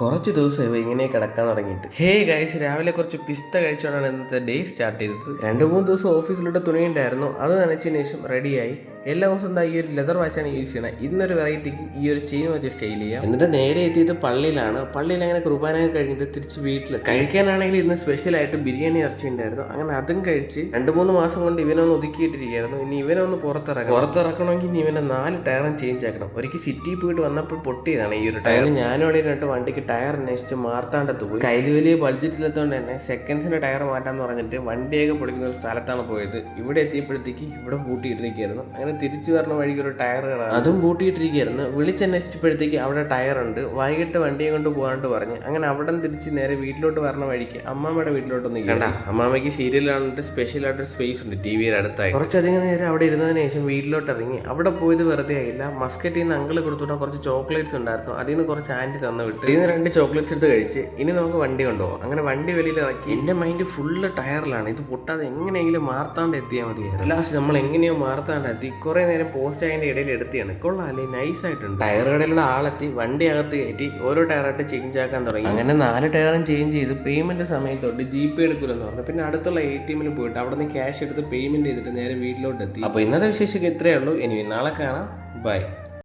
കുറച്ച് ദിവസമായി ഇങ്ങനെ കിടക്കാൻ തുടങ്ങിയിട്ട്. ഹേ ഗൈസ്, രാവിലെ കുറച്ച് പിസ്ത കഴിച്ചോണ്ടാണ് ഇന്നത്തെ ഡേ സ്റ്റാർട്ട് ചെയ്തത്. 2-3 ദിവസം ഓഫീസിലോട്ട് തുണിയുണ്ടായിരുന്നു, അത് നനച്ചതിന് ശേഷം റെഡിയായി. എല്ലാ ദിവസവും ഈ ഒരു ലെതർ വാച്ചാണ് യൂസ് ചെയ്യണത്. ഇന്നൊരു വെറൈറ്റിക്ക് ഈ ഒരു ചെയിൻ വെച്ച് സ്റ്റൈൽ ചെയ്യാം. എന്നിട്ട് നേരെ എത്തിയത് പള്ളിയിലാണ്. പള്ളിയിൽ അങ്ങനെ കുർബാനയൊക്കെ കഴിഞ്ഞിട്ട് തിരിച്ച് വീട്ടിൽ കഴിക്കാനാണെങ്കിൽ ഇന്ന് സ്പെഷ്യലായിട്ട് ബിരിയാണി ഇറച്ചി ഉണ്ടായിരുന്നു. അങ്ങനെ അതും കഴിച്ച് 2-3 മാസം കൊണ്ട് ഇവനൊന്ന് ഒതുക്കിയിട്ടിരിക്കുകയായിരുന്നു. ഇനി ഇവനൊന്ന് പുറത്തിറക്കണമെങ്കിൽ ഇനി ഇവന്റെ 4 ടയറും ചേഞ്ച് ആക്കണം. ഒരിക്കൽ സിറ്റിയിൽ പോയിട്ട് വന്നപ്പോൾ പൊട്ടിയതാണ് ഈ ഒരു ടയർ. ഞാനും അവിടെ ഇരുന്നിട്ട് വണ്ടിക്ക് ടയർ അന്വേഷിച്ച് മാർത്താണ്ടത്ത് പോയി. കയ്യിൽ വലിയ ബഡ്ജറ്റ് ഇല്ലാത്തതുകൊണ്ട് തന്നെ സെക്കൻഡ്സിന്റെ ടയർ മാറ്റാന്ന് പറഞ്ഞിട്ട് വണ്ടിയൊക്കെ പൊടിക്കുന്ന ഒരു സ്ഥലത്താണ് പോയത്. ഇവിടെ എത്തിയപ്പോഴത്തേക്ക് ഇവിടെ പൂട്ടിയിട്ടിരിക്കുകയായിരുന്നു. അങ്ങനെ തിരിച്ചു വരണ വഴിക്ക് ഒരു ടയർ കാണാം, അതും പൂട്ടിയിട്ടിരിക്കുകയായിരുന്നു. വിളിച്ചന്വേഷിച്ചപ്പോഴത്തേക്ക് അവിടെ ടയർ ഉണ്ട്, വൈകിട്ട് വണ്ടിയെ കൊണ്ട് പോകാനായിട്ട് പറഞ്ഞ്. അങ്ങനെ അവിടെ തിരിച്ച് നേരെ വീട്ടിലോട്ട് വരണ വഴിക്ക് അമ്മാമ്മയുടെ വീട്ടിലോട്ടൊന്ന് കണ്ട. അമ്മാമ്മയ്ക്ക് സീരിയൽ കാണാനായിട്ട് സ്പെഷ്യലായിട്ട് സ്പേസ് ഉണ്ട് ടി വിയുടെ അടുത്തായി. കുറച്ചധികം നേരം അവിടെ ഇരുന്നതിന് ശേഷം വീട്ടിലോട്ട് ഇറങ്ങി. അവിടെ പോയത് വെറുതെ ആയില്ല. മസ്കറ്റിൽ നിന്ന് അങ്കിള് കൊടുത്തുവിട്ട കുറച്ച് ചോക്ലേറ്റ്സ് ഉണ്ടായിരുന്നു, അതിൽ നിന്ന് കുറച്ച് ആൻറ്റി തന്നു വിട്ട്. ഇതിന് 2 ചോക്ലേറ്റ്സ് എടുത്ത് കഴിച്ച് ഇനി നമുക്ക് വണ്ടി കൊണ്ടുപോകാം. അങ്ങനെ വണ്ടി വെളിയിൽ ഇറക്കി. എന്റെ മൈൻഡ് ഫുള്ള് ടയറിലാണ്. ഇത് പൊട്ടാതെ എങ്ങനെയെങ്കിലും മാർത്താണ്ട് എത്തിയാൽ മതിയായിരുന്നു. ലാസ്റ്റ് നമ്മൾ എങ്ങനെയോ മാർത്താണ്ട് എത്തി. കുറെ നേരം പോസ്റ്റ് അതിന്റെ ഇടയിൽ എടുത്തിയാണ്. കൊള്ളാല്ലേ, നൈസ് ആയിട്ടുണ്ട്. ടയർ കടയിലുള്ള ആളെത്തി വണ്ടി അകത്ത് കയറ്റി ഓരോ ടയറായിട്ട് ചേഞ്ച് ആക്കാൻ തുടങ്ങി. അങ്ങനെ 4 ടയറും ചേഞ്ച് ചെയ്ത് പേയ്മെന്റ് സമയത്തോട്ട് GP എടുക്കൂലെന്ന് പറഞ്ഞു. പിന്നെ അടുത്തുള്ള ATM പോയിട്ട് അവിടെ നിന്ന് ക്യാഷ് എടുത്ത് പേയ്മെന്റ് ചെയ്തിട്ട് നേരെ വീട്ടിലോട്ട് എത്തി. അപ്പോൾ ഇന്നത്തെ വിശേഷം ഇത്രയേ ഉള്ളൂ. ഇനി നാളെ കാണാം. ബൈ.